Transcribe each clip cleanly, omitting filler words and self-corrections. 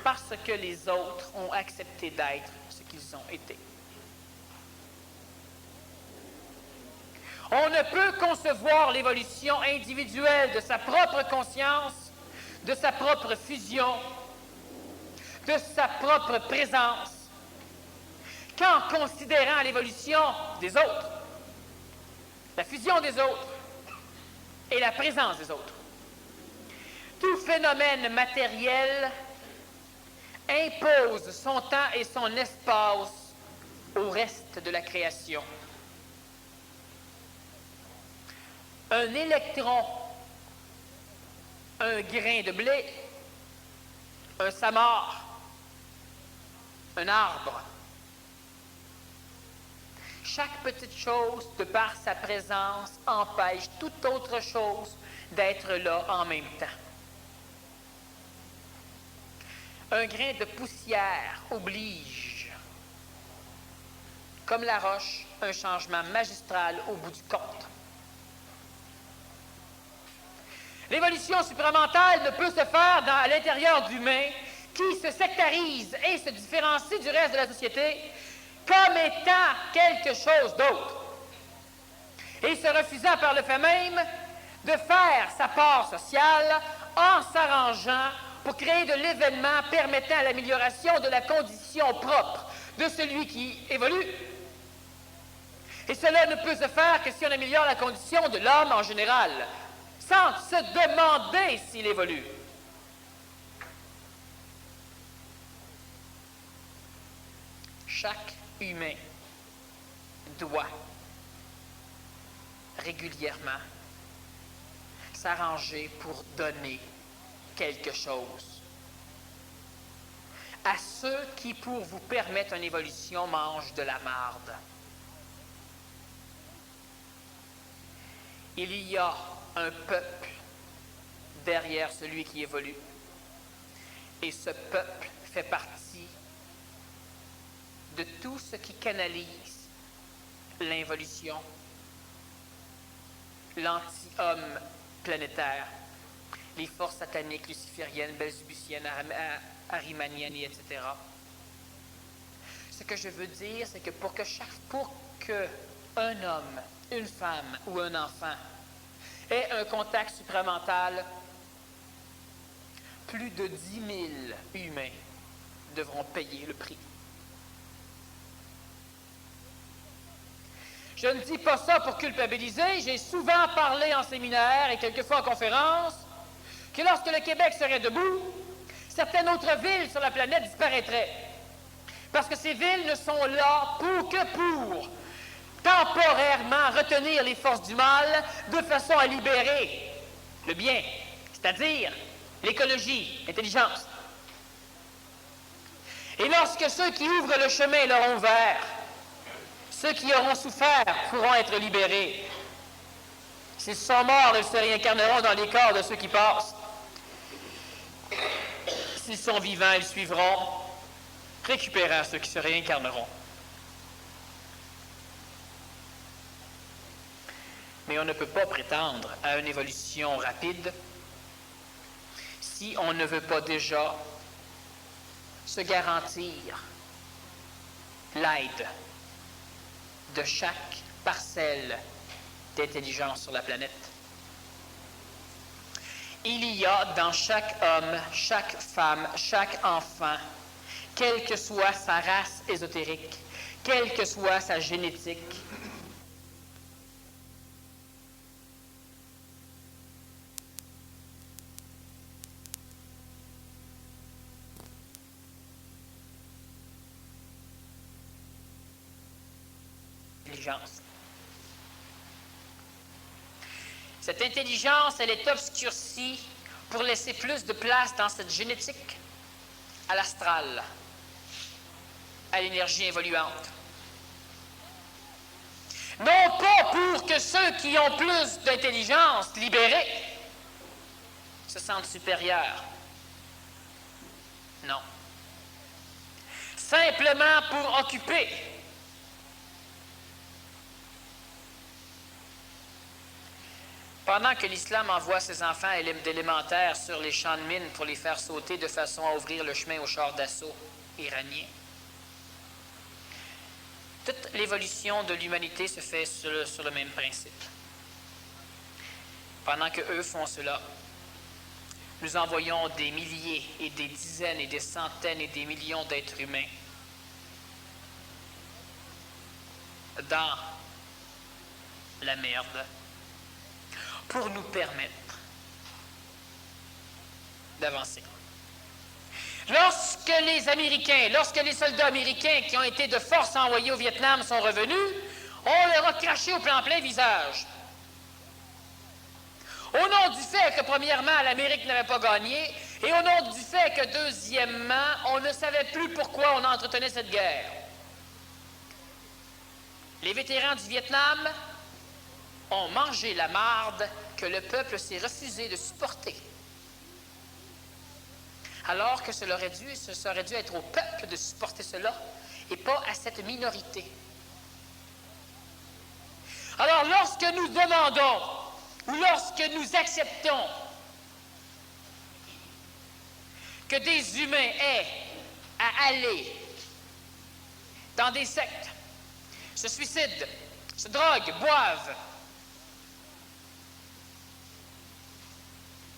parce que les autres ont accepté d'être ce qu'ils ont été. On ne peut concevoir l'évolution individuelle de sa propre conscience, de sa propre fusion, de sa propre présence, qu'en considérant l'évolution des autres, la fusion des autres et la présence des autres. Tout phénomène matériel impose son temps et son espace au reste de la création. Un électron, un grain de blé, un samar, un arbre. Chaque petite chose, de par sa présence, empêche toute autre chose d'être là en même temps. Un grain de poussière oblige, comme la roche, un changement magistral au bout du compte. L'évolution supramentale ne peut se faire à l'intérieur d'humains qui se sectarisent et se différencient du reste de la société comme étant quelque chose d'autre, et se refusant par le fait même de faire sa part sociale en s'arrangeant pour créer de l'événement permettant l'amélioration de la condition propre de celui qui évolue. Et cela ne peut se faire que si on améliore la condition de l'homme en général, sans se demander s'il évolue. Chaque humain doit régulièrement s'arranger pour donner quelque chose à ceux qui, pour vous permettre une évolution, mangent de la marde. Il y a un peuple derrière celui qui évolue. Et ce peuple fait partie de tout ce qui canalise l'involution, l'anti-homme planétaire, les forces sataniques, lucifériennes, belzébusiennes, arimaniennes, etc. Ce que je veux dire, c'est que pour que un homme, une femme ou un enfant ait un contact supramental, plus de 10 000 humains devront payer le prix. Je ne dis pas ça pour culpabiliser. J'ai souvent parlé en séminaire et quelquefois en conférence que lorsque le Québec serait debout, certaines autres villes sur la planète disparaîtraient. Parce que ces villes ne sont là pour temporairement retenir les forces du mal de façon à libérer le bien, c'est-à-dire l'écologie, l'intelligence. Et lorsque ceux qui ouvrent le chemin leur ont ouvert, ceux qui auront souffert pourront être libérés. S'ils sont morts, ils se réincarneront dans les corps de ceux qui passent. S'ils sont vivants, ils suivront, récupérant ceux qui se réincarneront. Mais on ne peut pas prétendre à une évolution rapide si on ne veut pas déjà se garantir l'aide de chaque parcelle d'intelligence sur la planète. Il y a dans chaque homme, chaque femme, chaque enfant, quelle que soit sa race ésotérique, quelle que soit sa génétique, intelligence. Cette intelligence, elle est obscurcie pour laisser plus de place dans cette génétique à l'astral, à l'énergie évoluante. Non pas pour que ceux qui ont plus d'intelligence libérée se sentent supérieurs. Non. Simplement pour occuper Pendant que l'islam envoie ses enfants d'élémentaire sur les champs de mines pour les faire sauter de façon à ouvrir le chemin aux chars d'assaut iraniens, toute l'évolution de l'humanité se fait sur le même principe. Pendant qu'eux font cela, nous envoyons des milliers et des dizaines et des centaines et des millions d'êtres humains dans la merde pour nous permettre d'avancer. Lorsque les soldats américains qui ont été de force envoyés au Vietnam sont revenus, on leur a craché au plein visage. Au nom du fait que, premièrement, l'Amérique n'avait pas gagné, et au nom du fait que, deuxièmement, on ne savait plus pourquoi on entretenait cette guerre. Les vétérans du Vietnam ont mangé la marde que le peuple s'est refusé de supporter. Alors que ça aurait dû être au peuple de supporter cela, et pas à cette minorité. Alors, lorsque nous demandons, ou lorsque nous acceptons que des humains aient à aller dans des sectes, se suicident, se droguent, boivent,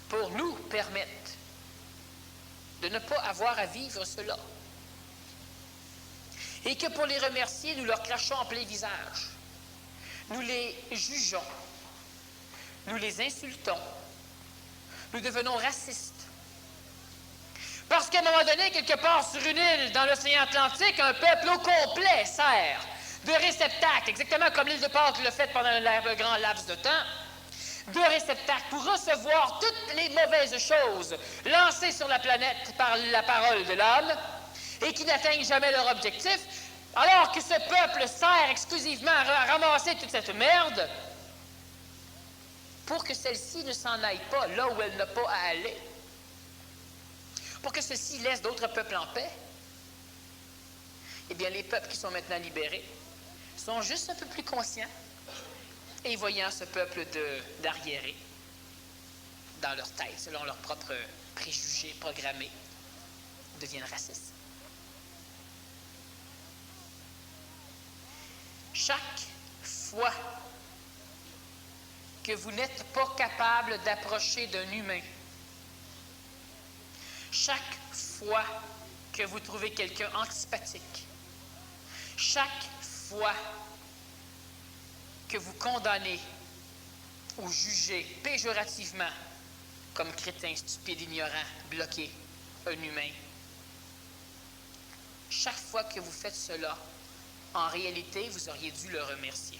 pour nous permettre de ne pas avoir à vivre cela. Et que pour les remercier, nous leur crachons en plein visage. Nous les jugeons. Nous les insultons. Nous devenons racistes. Parce qu'à un moment donné, quelque part sur une île dans l'océan Atlantique, un peuple au complet sert de réceptacle, exactement comme l'île de Pâques l'a fait pendant un grand laps de temps, de réceptacle pour recevoir toutes les mauvaises choses lancées sur la planète par la parole de l'homme et qui n'atteignent jamais leur objectif, alors que ce peuple sert exclusivement à ramasser toute cette merde pour que celle-ci ne s'en aille pas là où elle n'a pas à aller, pour que celle-ci laisse d'autres peuples en paix. Eh bien, les peuples qui sont maintenant libérés sont juste un peu plus conscients et voyant ce peuple d'arriérés dans leur tête, selon leurs propres préjugés programmés, deviennent racistes. Chaque fois que vous n'êtes pas capable d'approcher d'un humain, chaque fois que vous trouvez quelqu'un antipathique, chaque fois que vous condamnez ou jugez péjorativement comme crétin, stupide, ignorant, bloqué, un humain, chaque fois que vous faites cela, en réalité, vous auriez dû le remercier.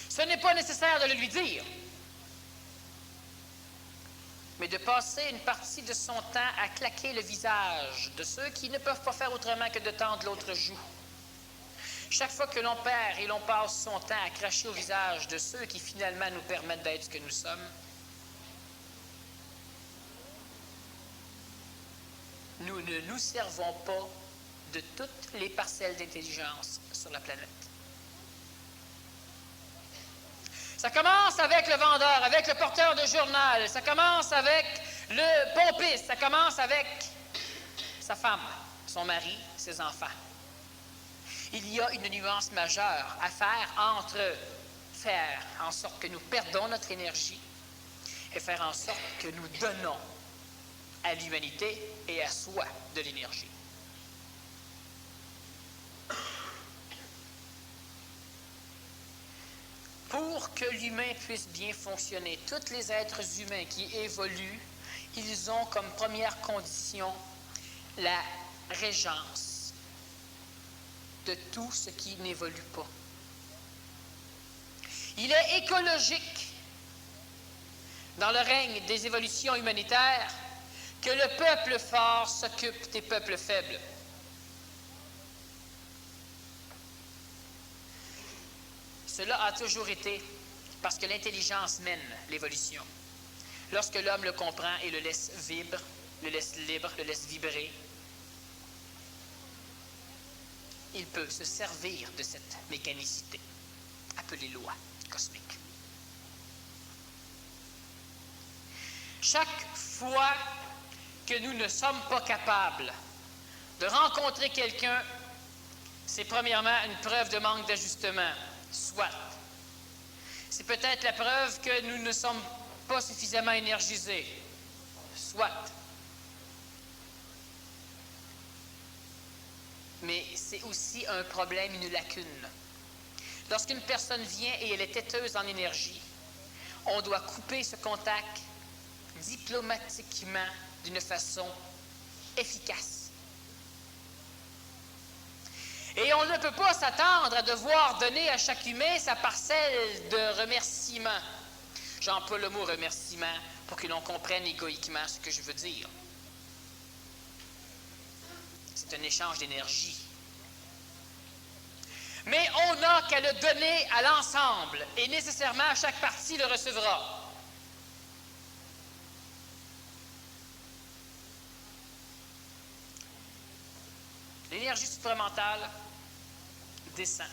Ce n'est pas nécessaire de le lui dire, mais de passer une partie de son temps à claquer le visage de ceux qui ne peuvent pas faire autrement que de tendre l'autre joue. Chaque fois que l'on perd et l'on passe son temps à cracher au visage de ceux qui finalement nous permettent d'être ce que nous sommes, nous ne nous servons pas de toutes les parcelles d'intelligence sur la planète. Ça commence avec le vendeur, avec le porteur de journal, ça commence avec le pompiste, ça commence avec sa femme, son mari, ses enfants. Il y a une nuance majeure à faire entre faire en sorte que nous perdons notre énergie et faire en sorte que nous donnons à l'humanité et à soi de l'énergie. Pour que l'humain puisse bien fonctionner, tous les êtres humains qui évoluent, ils ont comme première condition la régence de tout ce qui n'évolue pas. Il est écologique, dans le règne des évolutions humanitaires, que le peuple fort s'occupe des peuples faibles. Cela a toujours été parce que l'intelligence mène l'évolution. Lorsque l'homme le comprend et le laisse libre, le laisse vibrer, il peut se servir de cette mécanicité, appelée loi cosmique. Chaque fois que nous ne sommes pas capables de rencontrer quelqu'un, c'est premièrement une preuve de manque d'ajustement, soit. C'est peut-être la preuve que nous ne sommes pas suffisamment énergisés, soit. Mais c'est aussi un problème, une lacune. Lorsqu'une personne vient et elle est têteuse en énergie, on doit couper ce contact diplomatiquement d'une façon efficace. Et on ne peut pas s'attendre à devoir donner à chaque humain sa parcelle de remerciement. J'emploie le mot remerciement pour que l'on comprenne égoïquement ce que je veux dire. C'est un échange d'énergie. Mais on n'a qu'à le donner à l'ensemble, et nécessairement chaque partie le recevra. L'énergie supramentale descend.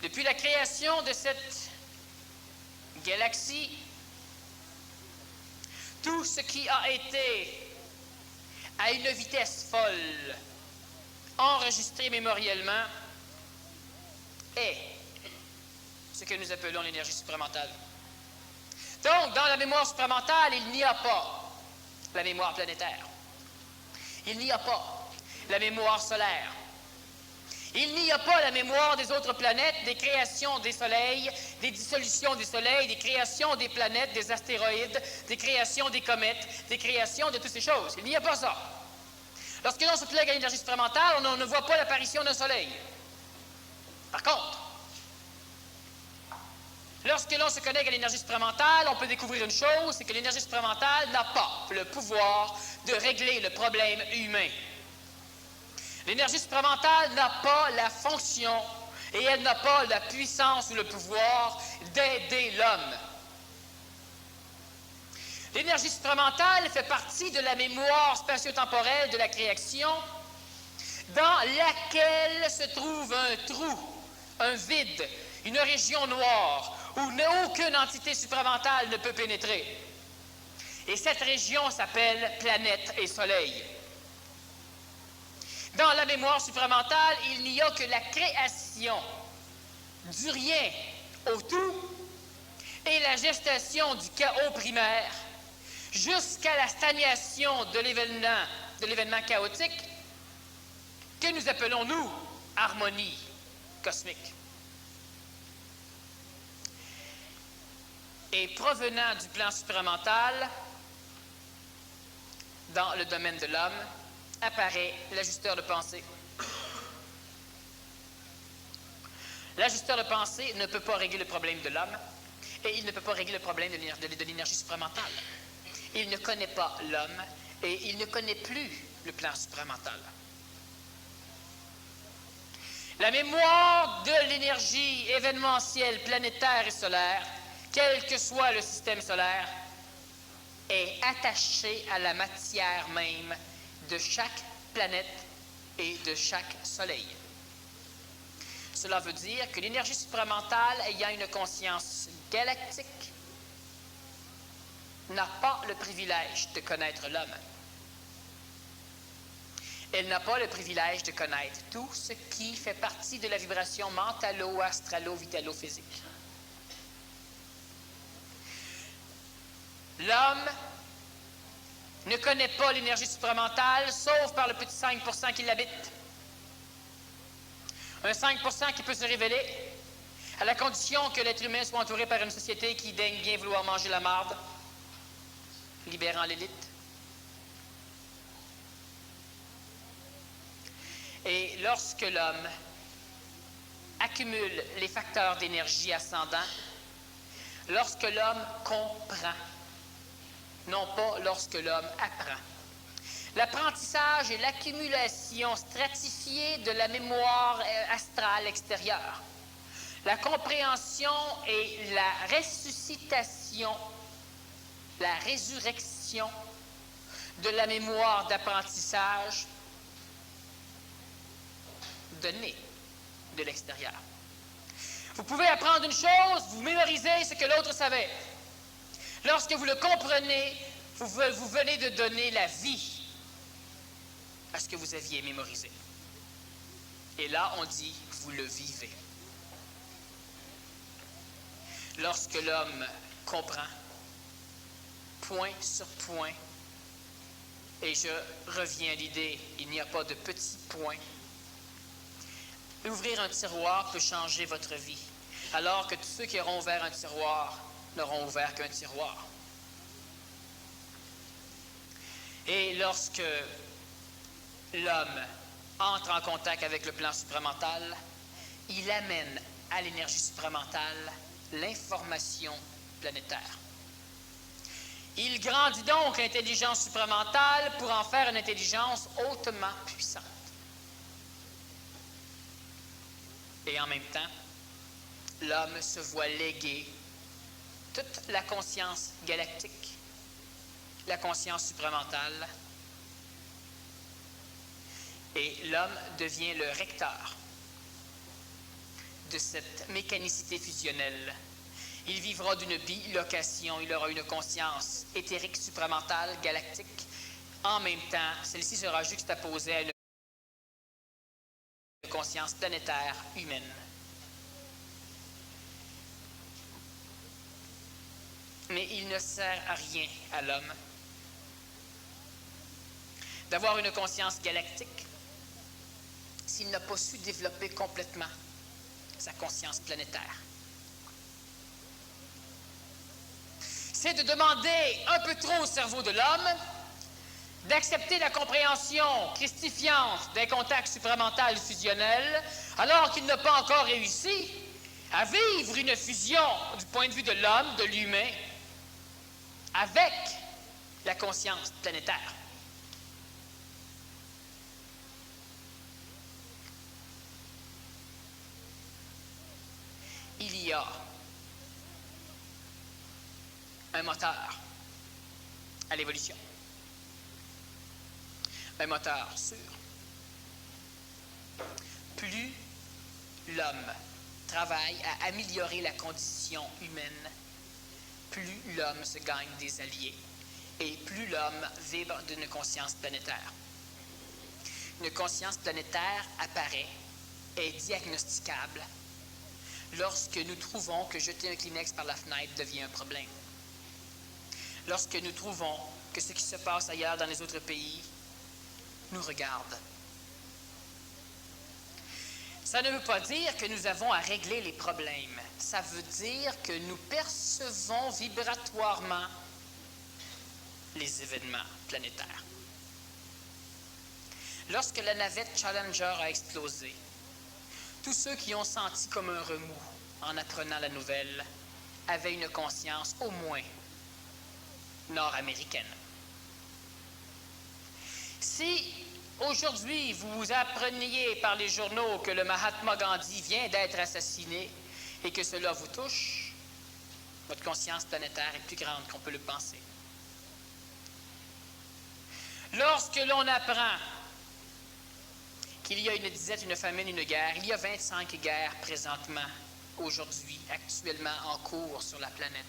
Depuis la création de cette galaxie, tout ce qui a été à une vitesse folle, enregistré mémoriellement, est ce que nous appelons l'énergie supramentale. Donc, dans la mémoire supramentale, il n'y a pas la mémoire planétaire. Il n'y a pas la mémoire solaire. Il n'y a pas la mémoire des autres planètes, des créations des soleils, des dissolutions des soleils, des créations des planètes, des astéroïdes, des créations des comètes, des créations de toutes ces choses. Il n'y a pas ça. Lorsque l'on se plug à l'énergie supramentale, on ne voit pas l'apparition d'un soleil. Par contre, lorsque l'on se connecte à l'énergie supramentale, on peut découvrir une chose, c'est que l'énergie supramentale n'a pas le pouvoir de régler le problème humain. L'énergie supramentale n'a pas la fonction et elle n'a pas la puissance ou le pouvoir d'aider l'homme. L'énergie supramentale fait partie de la mémoire spatio-temporelle de la création dans laquelle se trouve un trou, un vide, une région noire où aucune entité supramentale ne peut pénétrer. Et cette région s'appelle planète et soleil. Dans la mémoire supramentale, il n'y a que la création du rien au tout et la gestation du chaos primaire jusqu'à la stagnation de l'événement chaotique que nous appelons, nous, harmonie cosmique. Et provenant du plan supramental, dans le domaine de l'homme, apparaît l'ajusteur de pensée. L'ajusteur de pensée ne peut pas régler le problème de l'homme et il ne peut pas régler le problème de l'énergie supramentale. Il ne connaît pas l'homme et il ne connaît plus le plan supramental. La mémoire de l'énergie événementielle, planétaire et solaire, quel que soit le système solaire, est attachée à la matière même de chaque planète et de chaque soleil. Cela veut dire que l'énergie supramentale, ayant une conscience galactique, n'a pas le privilège de connaître l'homme. Elle n'a pas le privilège de connaître tout ce qui fait partie de la vibration mentalo-astralo-vitalo-physique. L'homme ne connaît pas l'énergie supramentale, sauf par le petit 5% qui l'habite. Un 5% qui peut se révéler à la condition que l'être humain soit entouré par une société qui daigne bien vouloir manger la marde, libérant l'élite. Et lorsque l'homme accumule les facteurs d'énergie ascendants, lorsque l'homme comprend, non pas lorsque l'homme apprend. L'apprentissage est l'accumulation stratifiée de la mémoire astrale extérieure. La compréhension est la ressuscitation, la résurrection de la mémoire d'apprentissage donnée de l'extérieur. Vous pouvez apprendre une chose, vous mémorisez ce que l'autre savait. Lorsque vous le comprenez, vous venez de donner la vie à ce que vous aviez mémorisé. Et là, on dit, vous le vivez. Lorsque l'homme comprend, point sur point, et je reviens à l'idée, il n'y a pas de petits points. Ouvrir un tiroir peut changer votre vie, alors que tous ceux qui auront ouvert un tiroir n'auront ouvert qu'un tiroir. Et lorsque l'homme entre en contact avec le plan supramental, il amène à l'énergie supramentale l'information planétaire. Il grandit donc l'intelligence supramentale pour en faire une intelligence hautement puissante. Et en même temps, l'homme se voit léguer toute la conscience galactique, la conscience supramentale, et l'homme devient le recteur de cette mécanicité fusionnelle. Il vivra d'une bilocation, il aura une conscience éthérique supramentale, galactique. En même temps, celle-ci sera juxtaposée à une conscience planétaire humaine. Mais il ne sert à rien à l'homme d'avoir une conscience galactique s'il n'a pas su développer complètement sa conscience planétaire. C'est de demander un peu trop au cerveau de l'homme d'accepter la compréhension christifiante d'un contact supramental fusionnel, alors qu'il n'a pas encore réussi à vivre une fusion du point de vue de l'homme, de l'humain, avec la conscience planétaire. Il y a un moteur à l'évolution. Un moteur sûr. Plus l'homme travaille à améliorer la condition humaine, plus l'homme se gagne des alliés et plus l'homme vibre d'une conscience planétaire. Une conscience planétaire apparaît, est diagnosticable lorsque nous trouvons que jeter un Kleenex par la fenêtre devient un problème. Lorsque nous trouvons que ce qui se passe ailleurs dans les autres pays nous regarde. Ça ne veut pas dire que nous avons à régler les problèmes. Ça veut dire que nous percevons vibratoirement les événements planétaires. Lorsque la navette Challenger a explosé, tous ceux qui ont senti comme un remous en apprenant la nouvelle avaient une conscience au moins nord-américaine. Si aujourd'hui vous appreniez par les journaux que le Mahatma Gandhi vient d'être assassiné et que cela vous touche, votre conscience planétaire est plus grande qu'on peut le penser. Lorsque l'on apprend qu'il y a une disette, une famine, une guerre, il y a 25 guerres présentement, aujourd'hui, actuellement en cours sur la planète.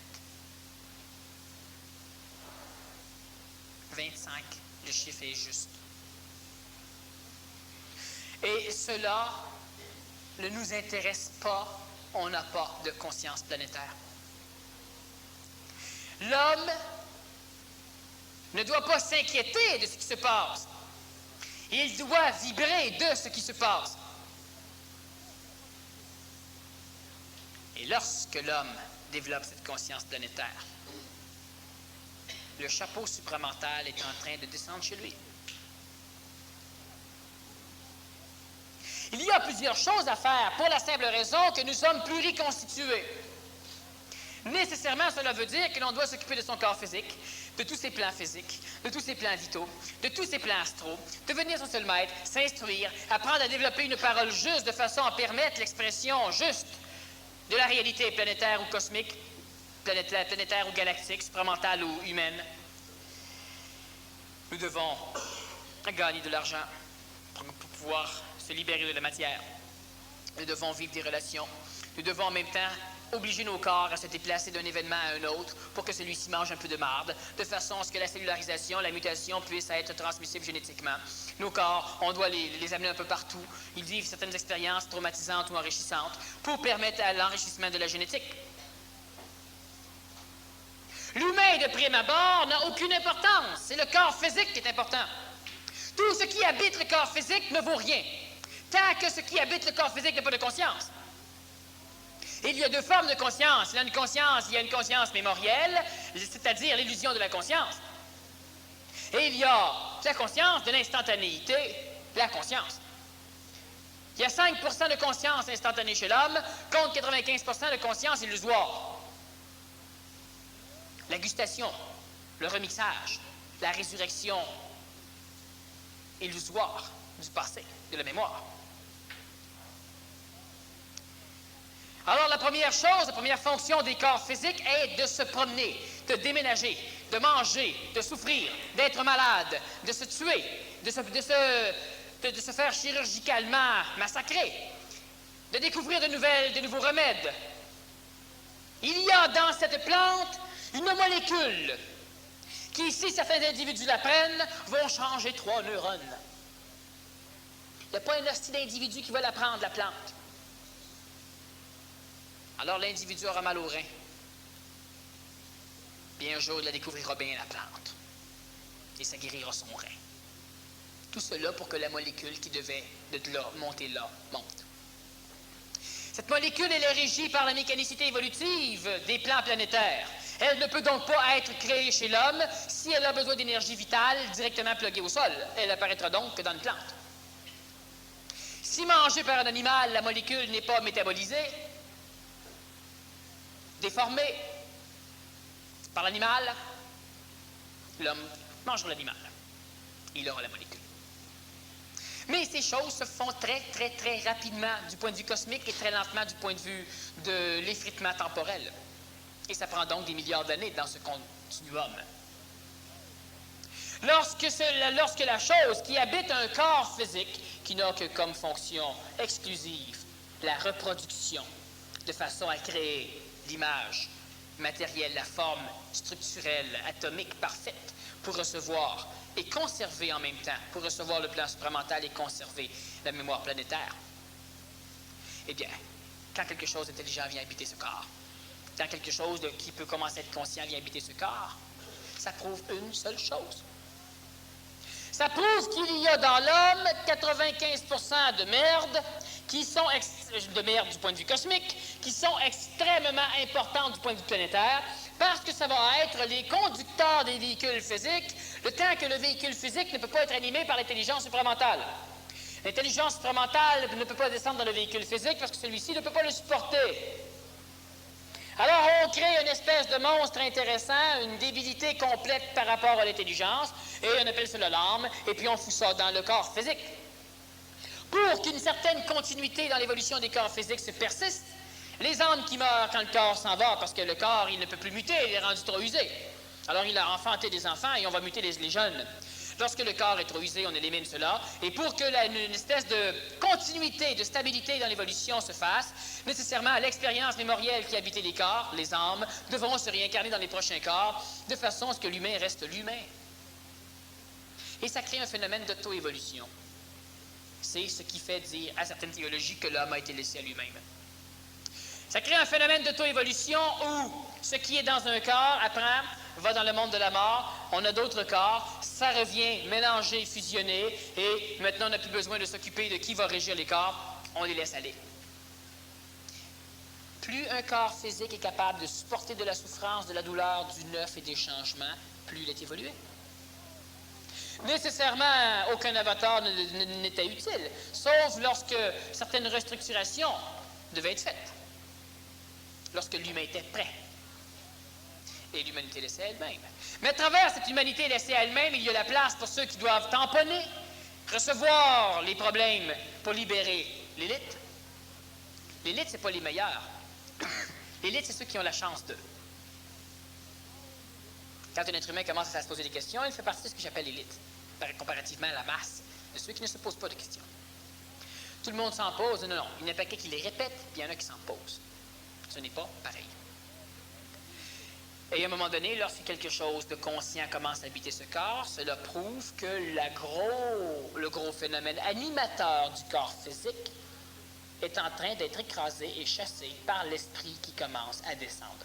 25, le chiffre est juste. Et cela ne nous intéresse pas, on n'a pas de conscience planétaire. L'homme ne doit pas s'inquiéter de ce qui se passe. Il doit vibrer de ce qui se passe. Et lorsque l'homme développe cette conscience planétaire, le chapeau supramental est en train de descendre chez lui. Il y a plusieurs choses à faire pour la simple raison que nous sommes pluriconstitués. Nécessairement, cela veut dire que l'on doit s'occuper de son corps physique, de tous ses plans physiques, de tous ses plans vitaux, de tous ses plans astraux, devenir son seul maître, s'instruire, apprendre à développer une parole juste de façon à permettre l'expression juste de la réalité planétaire ou cosmique, planétaire ou galactique, supramentale ou humaine. Nous devons gagner de l'argent pour pouvoir se libérer de la matière. Nous devons vivre des relations. Nous devons en même temps obliger nos corps à se déplacer d'un événement à un autre pour que celui-ci mange un peu de marde, de façon à ce que la cellularisation, la mutation puisse être transmissible génétiquement. Nos corps, on doit les amener un peu partout. Ils vivent certaines expériences traumatisantes ou enrichissantes pour permettre à l'enrichissement de la génétique. L'humain, de prime abord, n'a aucune importance. C'est le corps physique qui est important. Tout ce qui habite le corps physique ne vaut rien, tant que ce qui habite le corps physique n'a pas de conscience. Il y a deux formes de conscience. Il y a une conscience mémorielle, c'est-à-dire l'illusion de la conscience. Et il y a la conscience de l'instantanéité, la conscience. Il y a 5 % de conscience instantanée chez l'homme, contre 95 % de conscience illusoire. La gustation, le remixage, la résurrection illusoire du passé, de la mémoire. Alors, la première chose, la première fonction des corps physiques est de se promener, de déménager, de manger, de souffrir, d'être malade, de se tuer, de se faire chirurgicalement massacrer, de découvrir de nouveaux remèdes. Il y a dans cette plante une molécule qui, si certains individus la prennent, vont changer 3 neurones. Il n'y a pas un hostie d'individu qui va la prendre, la plante. Alors l'individu aura mal au rein. Puis un jour, il la découvrira bien, la plante. Et ça guérira son rein. Tout cela pour que la molécule qui devait de là, monter là, monte. Cette molécule, elle est régie par la mécanicité évolutive des plans planétaires. Elle ne peut donc pas être créée chez l'homme si elle a besoin d'énergie vitale directement pluguée au sol. Elle apparaîtra donc que dans une plante. Si mangée par un animal, la molécule n'est pas métabolisée, déformée par l'animal, l'homme mangera l'animal. Il aura la molécule. Mais ces choses se font très, très, très rapidement du point de vue cosmique et très lentement du point de vue de l'effritement temporel. Et ça prend donc des milliards d'années dans ce continuum. Lorsque la chose qui habite un corps physique, qui n'a que comme fonction exclusive la reproduction, de façon à créer l'image matérielle, la forme structurelle, atomique parfaite, pour recevoir et conserver en même temps, pour recevoir le plan supramental et conserver la mémoire planétaire. Eh bien, quand quelque chose d'intelligent vient habiter ce corps, quand quelque chose qui peut commencer à être conscient vient habiter ce corps, ça prouve une seule chose. Ça prouve qu'il y a dans l'homme 95 % de merde de merde du point de vue cosmique, qui sont extrêmement importantes du point de vue planétaire, parce que ça va être les conducteurs des véhicules physiques, le temps que le véhicule physique ne peut pas être animé par l'intelligence supramentale. L'intelligence supramentale ne peut pas descendre dans le véhicule physique parce que celui-ci ne peut pas le supporter. Alors, on crée une espèce de monstre intéressant, une débilité complète par rapport à l'intelligence, et on appelle ça l'âme, et puis on fout ça dans le corps physique. Pour qu'une certaine continuité dans l'évolution des corps physiques se persiste, les âmes qui meurent quand le corps s'en va, parce que le corps, il ne peut plus muter, il est rendu trop usé. Alors, il a enfanté des enfants et on va muter les jeunes. Lorsque le corps est trop usé, on élimine cela. Et pour que une espèce de continuité, de stabilité dans l'évolution se fasse, nécessairement, l'expérience mémorielle qui habitait les corps, les âmes, devront se réincarner dans les prochains corps, de façon à ce que l'humain reste l'humain. Et ça crée un phénomène d'auto-évolution. C'est ce qui fait dire à certaines théologies que l'homme a été laissé à lui-même. Ça crée un phénomène d'auto-évolution où ce qui est dans un corps, après, va dans le monde de la mort, on a d'autres corps, ça revient mélangé, fusionné, et maintenant on n'a plus besoin de s'occuper de qui va régir les corps, on les laisse aller. Plus un corps physique est capable de supporter de la souffrance, de la douleur, du neuf et des changements, plus il est évolué. Nécessairement, aucun avatar n'était utile, sauf lorsque certaines restructurations devaient être faites, lorsque l'humain était prêt. Et l'humanité laissée à elle-même. Mais à travers cette humanité laissée à elle-même, il y a la place pour ceux qui doivent tamponner, recevoir les problèmes pour libérer l'élite. L'élite, ce n'est pas les meilleurs. L'élite, c'est ceux qui ont la chance d'eux. Quand un être humain commence à se poser des questions, il fait partie de ce que j'appelle l'élite, comparativement à la masse de ceux qui ne se posent pas de questions. Tout le monde s'en pose. Non, non. Il y en a un paquet qui les répètent, puis il y en a qui s'en posent. Ce n'est pas pareil. Et à un moment donné, lorsque quelque chose de conscient commence à habiter ce corps, cela prouve que le gros phénomène animateur du corps physique est en train d'être écrasé et chassé par l'esprit qui commence à descendre.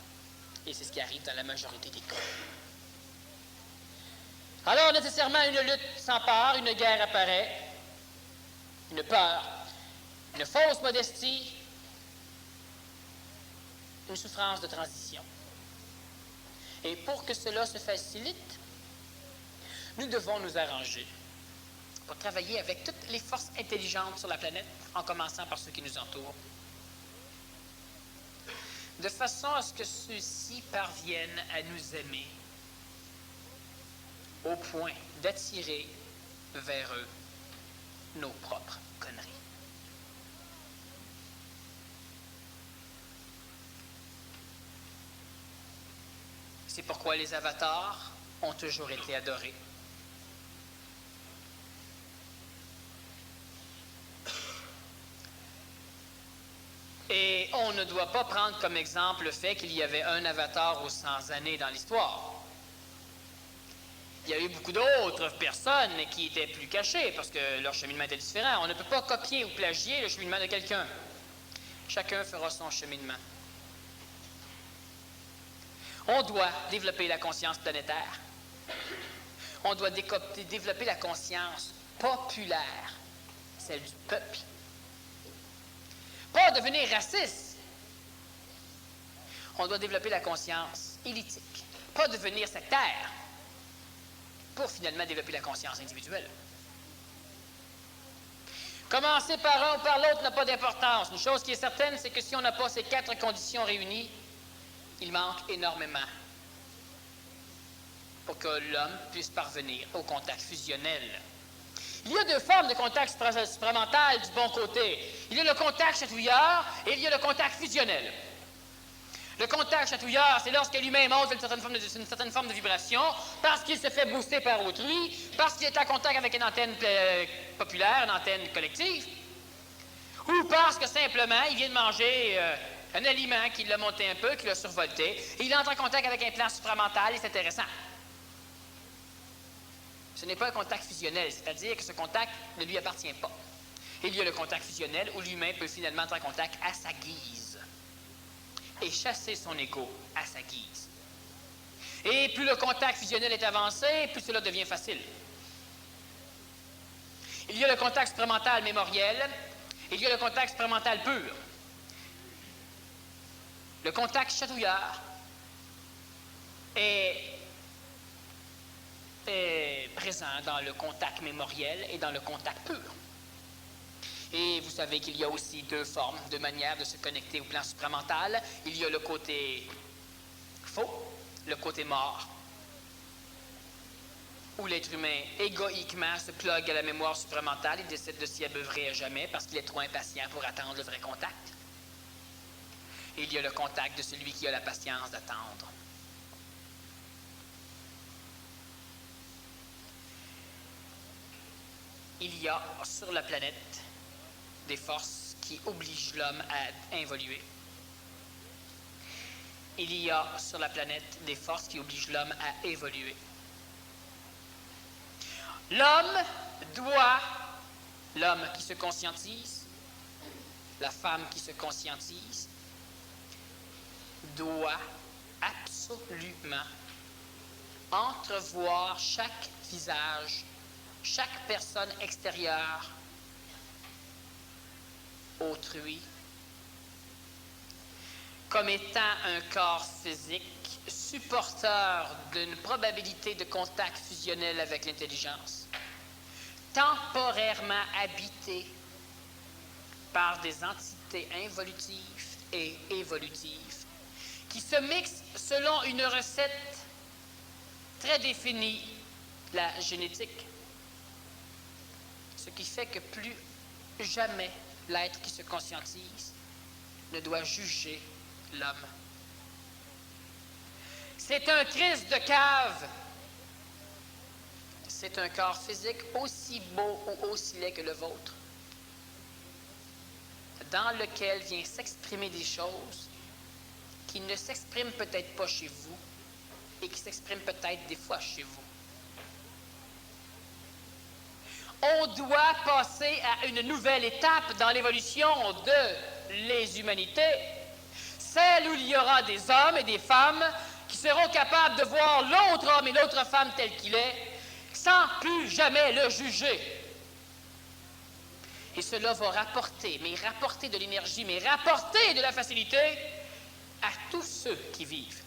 Et c'est ce qui arrive dans la majorité des cas. Alors, nécessairement, une lutte s'empare, une guerre apparaît, une peur, une fausse modestie, une souffrance de transition. Et pour que cela se facilite, nous devons nous arranger pour travailler avec toutes les forces intelligentes sur la planète, en commençant par ceux qui nous entourent, de façon à ce que ceux-ci parviennent à nous aimer au point d'attirer vers eux nos propres conneries. C'est pourquoi les avatars ont toujours été adorés. Et on ne doit pas prendre comme exemple le fait qu'il y avait un avatar aux 100 années dans l'histoire. Il y a eu beaucoup d'autres personnes qui étaient plus cachées parce que leur cheminement était différent. On ne peut pas copier ou plagier le cheminement de quelqu'un. Chacun fera son cheminement. On doit développer la conscience planétaire. On doit développer la conscience populaire, celle du peuple. Pas devenir raciste. On doit développer la conscience élitique, pas devenir sectaire, pour finalement développer la conscience individuelle. Commencer par un ou par l'autre n'a pas d'importance. Une chose qui est certaine, c'est que si on n'a pas ces 4 conditions réunies, il manque énormément pour que l'homme puisse parvenir au contact fusionnel. Il y a 2 formes de contact supramental du bon côté. Il y a le contact chatouilleur et il y a le contact fusionnel. Le contact chatouilleur, c'est lorsque l'humain monte une certaine forme de vibration, parce qu'il se fait booster par autrui, parce qu'il est en contact avec une antenne populaire, une antenne collective, ou parce que simplement, il vient de manger un aliment qui l'a monté un peu, qui l'a survolté, et il entre en contact avec un plan supramental et c'est intéressant. Ce n'est pas un contact fusionnel, c'est-à-dire que ce contact ne lui appartient pas. Il y a le contact fusionnel où l'humain peut finalement entrer en contact à sa guise et chasser son ego à sa guise. Et plus le contact fusionnel est avancé, plus cela devient facile. Il y a le contact supramental mémoriel, il y a le contact supramental pur. Le contact chatouilleur est présent dans le contact mémoriel et dans le contact pur. Et vous savez qu'il y a aussi 2 formes, 2 manières de se connecter au plan supramental. Il y a le côté faux, le côté mort, où l'être humain égoïquement se plug à la mémoire supramentale et décide de s'y abeuvrer à jamais parce qu'il est trop impatient pour attendre le vrai contact. Et il y a le contact de celui qui a la patience d'attendre. Il y a sur la planète des forces qui obligent l'homme à évoluer. Il y a sur la planète des forces qui obligent l'homme à évoluer. L'homme qui se conscientise, la femme qui se conscientise, doit absolument entrevoir chaque visage, chaque personne extérieure, autrui, comme étant un corps physique supporteur d'une probabilité de contact fusionnel avec l'intelligence, temporairement habité par des entités involutives et évolutives qui se mixent selon une recette très définie, la génétique. Ce qui fait que plus jamais l'être qui se conscientise ne doit juger l'homme. C'est un Christ de cave. C'est un corps physique aussi beau ou aussi laid que le vôtre. dans lequel vient s'exprimer des choses qui ne s'expriment peut-être pas chez vous et qui s'expriment peut-être des fois chez vous. On doit passer à une nouvelle étape dans l'évolution de les humanités, celle où il y aura des hommes et des femmes qui seront capables de voir l'autre homme et l'autre femme tel qu'il est, sans plus jamais le juger. Et cela va rapporter de l'énergie, mais rapporter de la facilité à tous ceux qui vivent